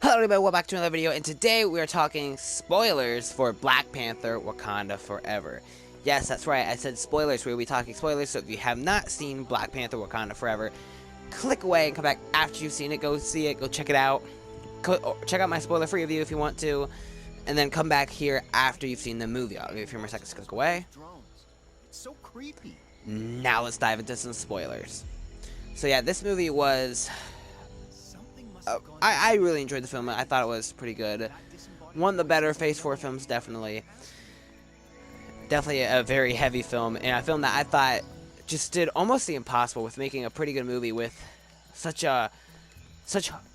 Hello everybody, welcome back to another video, and today we are talking spoilers for Black Panther Wakanda Forever. Yes, that's right, I said spoilers. We'll be talking spoilers, so if you have not seen Black Panther Wakanda Forever, click away and come back after you've seen it. Go see it, go check it out. Check out my spoiler-free review if you want to, and then come back here after you've seen the movie. I'll give you a few more seconds to click away. It's so creepy. Now let's dive into some spoilers. So yeah, this movie was... I really enjoyed the film. I thought it was pretty good. One of the better Phase 4 films, definitely. Definitely a very heavy film, and a film that I thought just did almost the impossible with making a pretty good movie with such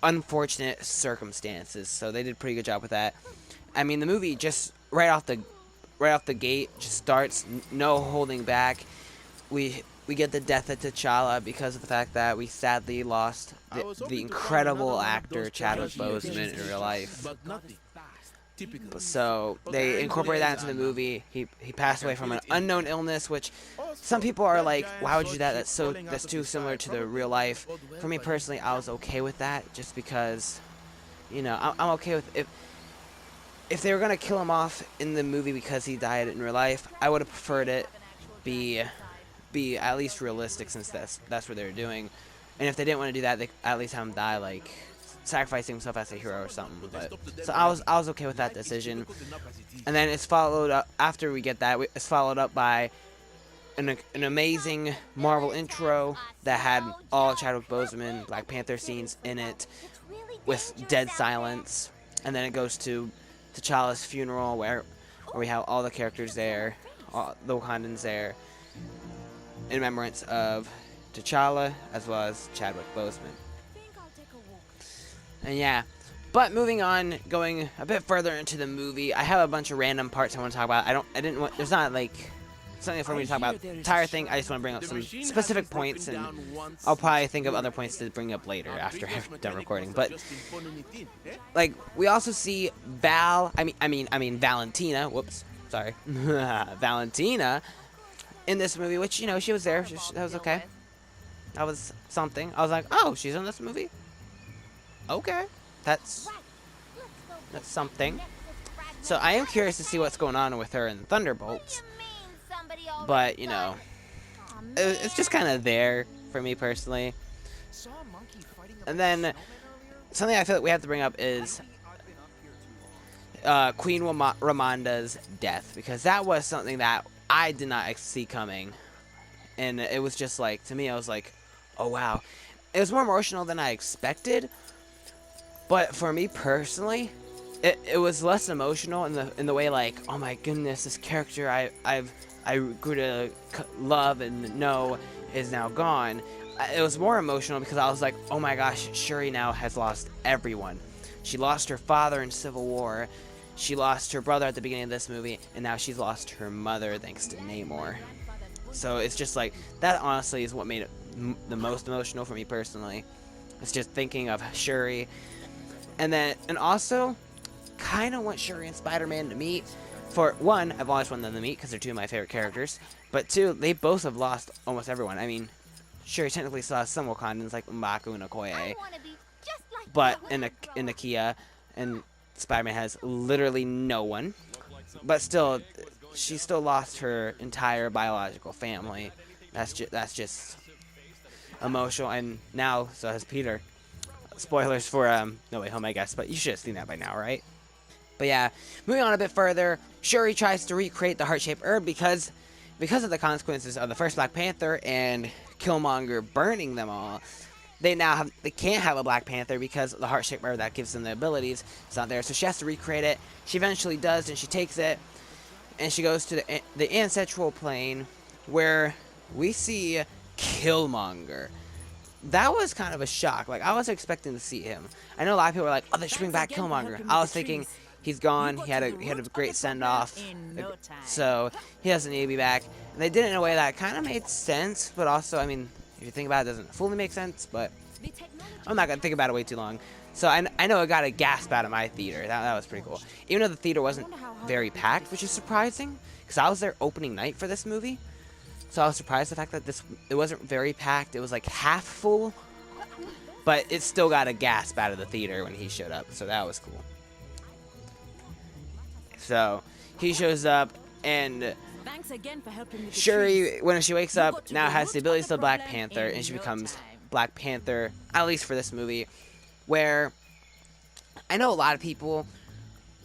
unfortunate circumstances. So they did a pretty good job with that. I mean, the movie just right off the gate just starts, no holding back. We get the death of T'Challa because of the fact that we sadly lost the incredible actor Chadwick Boseman in real life. So they incorporate that into the movie. He passed away from an unknown illness, which some people are like, why would you do that? That's too similar to the real life. For me personally, I was okay with that just because, you know, I'm okay with if they were gonna kill him off in the movie because he died in real life. I would have preferred it be at least realistic, since that's what they were doing. And if they didn't want to do that, they at least have him die, like sacrificing himself as a hero or something. But so I was okay with that decision. And then it's followed up, after we get that, it's followed up by an amazing Marvel intro that had all Chadwick Boseman Black Panther scenes in it with dead silence. And then it goes to T'Challa's funeral where we have all the characters there, all the Wakandans there, in remembrance of T'Challa as well as Chadwick Boseman. And yeah, but moving on, going a bit further into the movie, I have a bunch of random parts I want to talk about. there's not like something for me to talk about the entire thing. I just want to bring up some specific points, and I'll probably think of other points to bring up later after I've done recording. But like, we also see Valentina. Whoops, sorry, Valentina in this movie, which, you know, she was there. That was okay. That was something. I was like, oh, she's in this movie? Okay. That's something. So I am curious to see what's going on with her in Thunderbolts. But, you know, it's just kind of there for me personally. And then something I feel like we have to bring up is Queen Ramonda's death, because that was something that I did not see coming, and it was just like, to me, I was like, oh wow. It was more emotional than I expected, but for me personally, it was less emotional in the way, like, oh my goodness, this character I grew to love and know is now gone. It was more emotional because I was like, oh my gosh, Shuri now has lost everyone. She lost her father in Civil War. She lost her brother at the beginning of this movie, and now she's lost her mother thanks to Namor. So it's just like, that honestly is what made it the most emotional for me personally. It's just thinking of Shuri. And also, kind of want Shuri and Spider-Man to meet. For one, I've always wanted them to meet because they're two of my favorite characters. But two, they both have lost almost everyone. I mean, Shuri technically still has some Wakandans like M'Baku and Okoye. But in Nakia, and Spider-Man has literally no one, but still, she still lost her entire biological family. That's just emotional, and now so has Peter. Spoilers for No Way Home, I guess, but you should have seen that by now, right? But yeah, moving on a bit further, Shuri tries to recreate the heart-shaped herb because of the consequences of the first Black Panther and Killmonger burning them all. They can't have a Black Panther because the heart-shaped herb that gives them the abilities is not there. So she has to recreate it. She eventually does, and she takes it, and she goes to the ancestral plane where we see Killmonger. That was kind of a shock. Like, I was expecting to see him. I know a lot of people were like, oh, they should bring back Killmonger. I was thinking, he's gone. He had a great send-off, so he doesn't need to be back. And they did it in a way that kind of made sense, but also, I mean, if you think about it, it doesn't fully make sense, but I'm not going to think about it way too long. So I know it got a gasp out of my theater. That was pretty cool. Even though the theater wasn't very packed, which is surprising, because I was there opening night for this movie. So I was surprised the fact that it wasn't very packed. It was like half full. but it still got a gasp out of the theater when he showed up, so that was cool. So he shows up, and Thanks again for helping with the Shuri, trees. when she wakes You up, got to now the has root the of abilities the of Black problem Panther, in and she no becomes time. Black Panther, at least for this movie, where I know a lot of people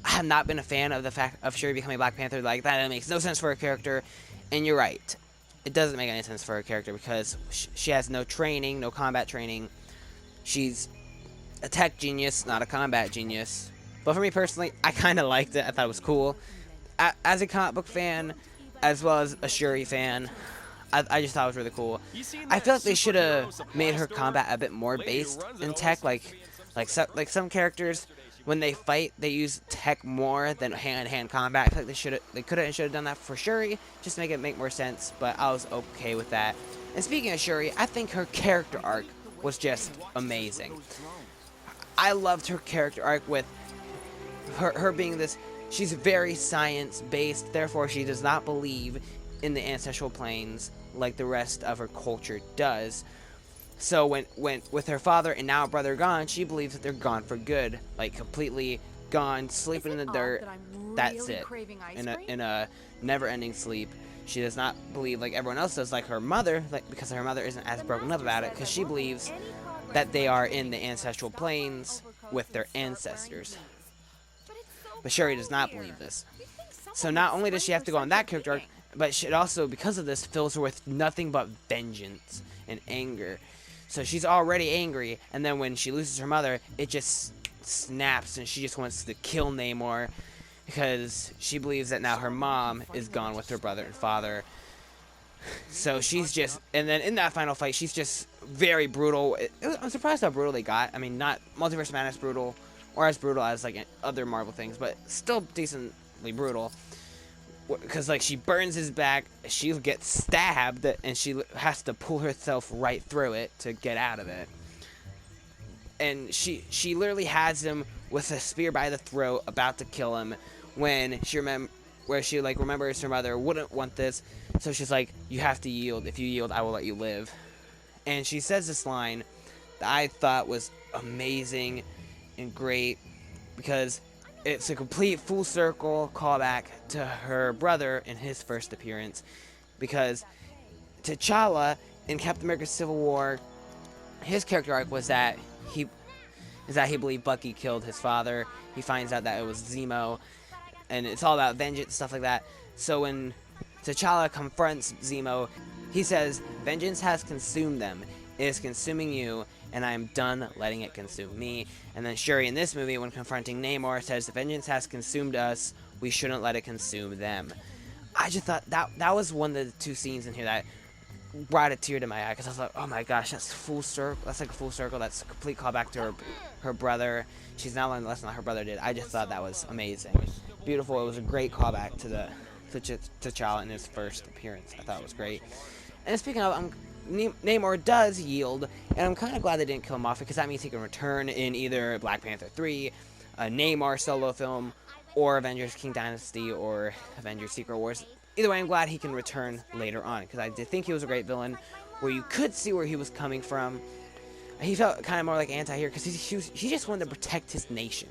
have not been a fan of the fact of Shuri becoming Black Panther. Like, that makes no sense for her character, and you're right. It doesn't make any sense for her character because she has no training, no combat training. She's a tech genius, not a combat genius. But for me personally, I kind of liked it. I thought it was cool. As a comic book fan, as well as a Shuri fan, I just thought it was really cool. I feel like they should have made her combat a bit more based in tech, like some characters when they fight they use tech more than hand-to-hand combat. I feel like they could have and should have done that for Shuri, just to make more sense. But I was okay with that. And speaking of Shuri, I think her character arc was just amazing. I loved her character arc with her being this. She's very science-based, therefore she does not believe in the ancestral planes like the rest of her culture does. So when with her father and now her brother gone, she believes that they're gone for good, like completely gone, sleeping in the dirt. That's it. In a never-ending sleep. She does not believe like everyone else does, like her mother, because her mother isn't as broken up about it, because she believes that they are in the ancestral planes with their ancestors. But Shuri does not believe this. So not only does she have to go on that character arc, but it also, because of this, fills her with nothing but vengeance and anger. So she's already angry, and then when she loses her mother, it just snaps, and she just wants to kill Namor, because she believes that now her mom is gone with her brother and father. So she's just, and then in that final fight, she's just very brutal. I'm surprised how brutal they got. I mean, not Multiverse of Madness brutal, or as brutal as like other Marvel things, but still decently brutal. Because like she burns his back, she gets stabbed, and she has to pull herself right through it to get out of it. And she literally has him with a spear by the throat, about to kill him, when she remembers her mother wouldn't want this, so she's like, "You have to yield. If you yield, I will let you live." And she says this line that I thought was amazing and great, because it's a complete full circle callback to her brother in his first appearance, because T'Challa in Captain America Civil War, his character arc was that he believed Bucky killed his father. He finds out that it was Zemo, and it's all about vengeance, stuff like that. So when T'Challa confronts Zemo, he says, "Vengeance has consumed them. It is consuming you, and I am done letting it consume me." And then Shuri in this movie, when confronting Namor, says, "The vengeance has consumed us. We shouldn't let it consume them." I just thought that was one of the two scenes in here that brought a tear to my eye, because I was like, oh my gosh, that's full circle. That's like a full circle. That's a complete callback to her brother. She's now learned the lesson that her brother did. I just thought that was amazing, beautiful. It was a great callback to T'Challa in his first appearance. I thought it was great. And speaking of, Namor does yield, and I'm kind of glad they didn't kill him off, because that means he can return in either Black Panther 3, a Namor solo film, or Avengers King Dynasty, or Avengers Secret Wars. Either way, I'm glad he can return later on, because I did think he was a great villain, where you could see where he was coming from. He felt kind of more like anti-hero, because he just wanted to protect his nation.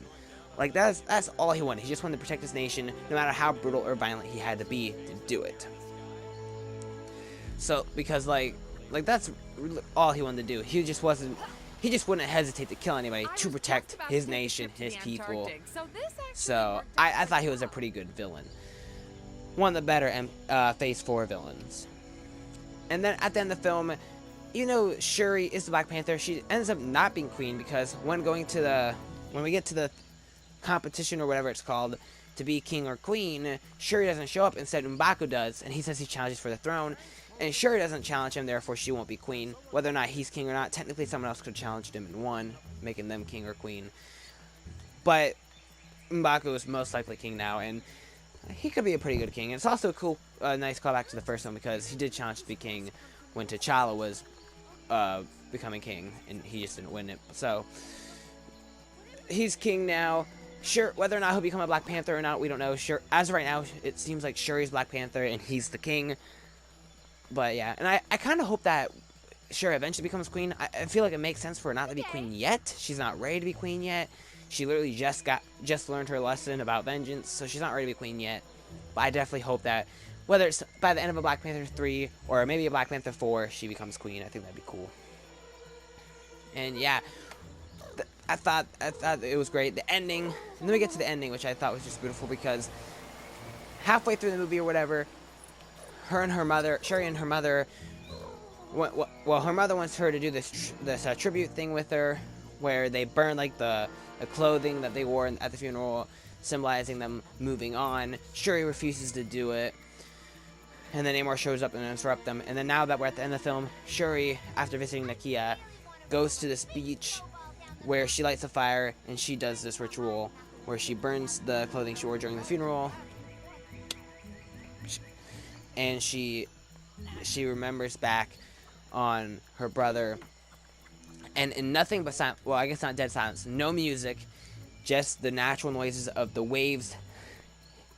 Like, that's all he wanted. He just wanted to protect his nation, no matter how brutal or violent he had to be to do it. So, because like that's all he wanted to do. He just wouldn't hesitate to kill anybody to protect his nation, his people. So I thought he was a pretty good villain. One of the better Phase 4 villains. And then at the end of the film, even though Shuri is the Black Panther, she ends up not being queen, because when we get to the competition or whatever it's called to be king or queen, Shuri doesn't show up. Instead, M'Baku does, and he says he challenges for the throne. And Shuri doesn't challenge him, therefore she won't be queen. Whether or not he's king or not, technically someone else could have challenged him and won, making them king or queen. But M'Baku is most likely king now, and he could be a pretty good king. And it's also a cool, nice callback to the first one, because he did challenge to be king when T'Challa was becoming king, and he just didn't win it. So he's king now. Sure, whether or not he'll become a Black Panther or not, we don't know. Sure, as of right now, it seems like Shuri's Black Panther and he's the king. But yeah, and I kind of hope that sure, eventually becomes queen. I feel like it makes sense for her not to be queen yet. She's not ready to be queen yet. She literally just learned her lesson about vengeance, so she's not ready to be queen yet. But I definitely hope that whether it's by the end of a Black Panther 3 or maybe a Black Panther 4, she becomes queen. I think that'd be cool. And yeah, I thought it was great. The ending, and then we get to the ending, which I thought was just beautiful because halfway through the movie or whatever, Shuri and her mother, well, her mother wants her to do this tribute thing with her, where they burn like the clothing that they wore at the funeral, symbolizing them moving on. Shuri refuses to do it, and then Namor shows up and interrupts them. And then now that we're at the end of the film, Shuri, after visiting Nakia, goes to this beach where she lights a fire and she does this ritual where she burns the clothing she wore during the funeral, and she remembers back on her brother, and in nothing but silence, well, I guess not dead silence, no music, just the natural noises of the waves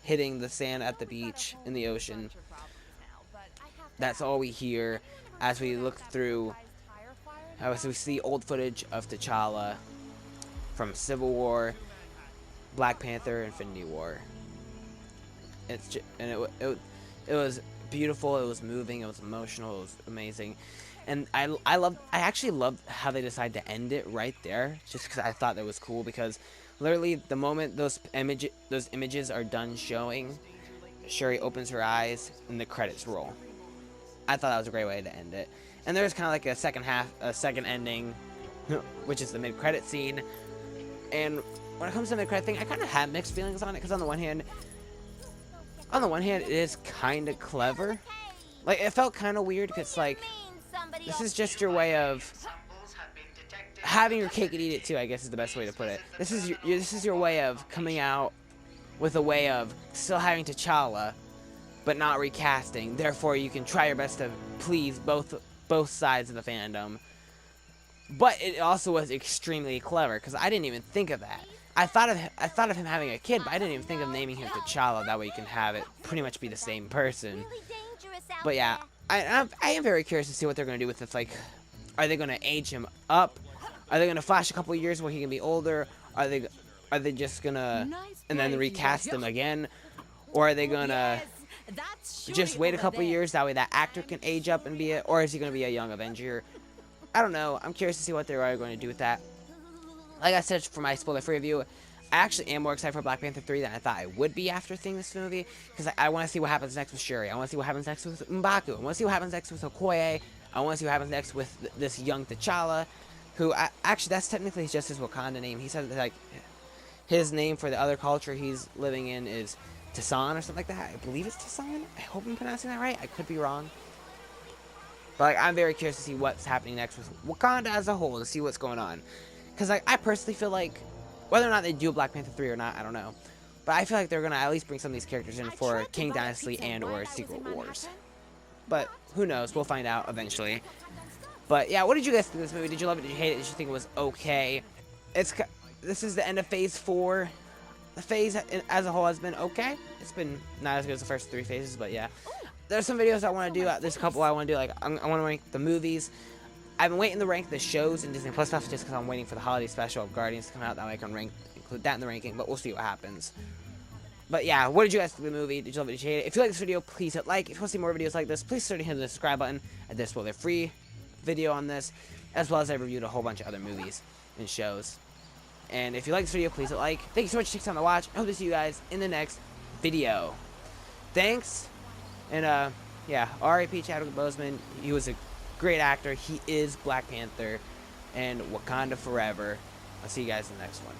hitting the sand at the beach in the ocean. That's all we hear as we look through, as we see old footage of T'Challa from Civil War, Black Panther, Infinity War. It's just, and it was beautiful, it was moving, it was emotional, it was amazing. And I actually loved how they decided to end it right there, just because I thought that was cool, because literally the moment those images are done showing, Shuri opens her eyes and the credits roll. I thought that was a great way to end it. And there's kind of like a second ending, which is the mid-credit scene. And when it comes to the mid-credit thing, I kind of have mixed feelings on it, because on the one hand, it is kind of clever. Like, it felt kind of weird, because like, this is just your way of having your cake and eat it too, I guess is the best way to put it. This is your way of coming out with a way of still having T'Challa, but not recasting. Therefore, you can try your best to please both sides of the fandom. But it also was extremely clever, because I didn't even think of that. I thought of him having a kid, but I didn't even think of naming him T'Challa. That way you can have it pretty much be the same person. But yeah, I am very curious to see what they're going to do with this. Like, are they going to age him up? Are they going to flash a couple of years where he can be older? Are they just going to and then recast him again? Or are they going to just wait a couple of years, that way that actor can age up and be it? Or is he going to be a young Avenger? I don't know. I'm curious to see what they are going to do with that. Like I said, for my spoiler-free review, I actually am more excited for Black Panther 3 than I thought I would be after seeing this movie, because I want to see what happens next with Shuri. I want to see what happens next with M'Baku. I want to see what happens next with Okoye. I want to see what happens next with this young T'Challa, who actually, that's technically just his Wakanda name. He said that, like, his name for the other culture he's living in is Tisan or something like that. I believe it's Tisan. I hope I'm pronouncing that right. I could be wrong. But like, I'm very curious to see what's happening next with Wakanda as a whole, to see what's going on. Because like, I personally feel like, whether or not they do Black Panther 3 or not, I don't know. But I feel like they're going to at least bring some of these characters in for King Dynasty and or Secret Wars. But who knows? We'll find out eventually. But yeah, what did you guys think of this movie? Did you love it? Did you hate it? Did you think it was okay? This is the end of Phase 4. The phase as a whole has been okay. It's been not as good as the first 3 phases, but yeah. There's some videos I want to do. There's a couple I want to do. Like, I want to rank the movies. I've been waiting to rank the shows and Disney Plus stuff just because I'm waiting for the holiday special of Guardians to come out. That way I can include that in the ranking, but we'll see what happens. But yeah, what did you guys think of the movie? Did you love it? Did you hate it? If you like this video, please hit like. If you want to see more videos like this, please certainly hit the subscribe button. And this will be a free video on this, as well as I reviewed a whole bunch of other movies and shows. And if you like this video, please hit like. Thank you so much for taking time to watch. I hope to see you guys in the next video. Thanks. And yeah, R.I.P. Chadwick Boseman. He was a great actor. He is Black Panther and Wakanda Forever. I'll see you guys in the next one.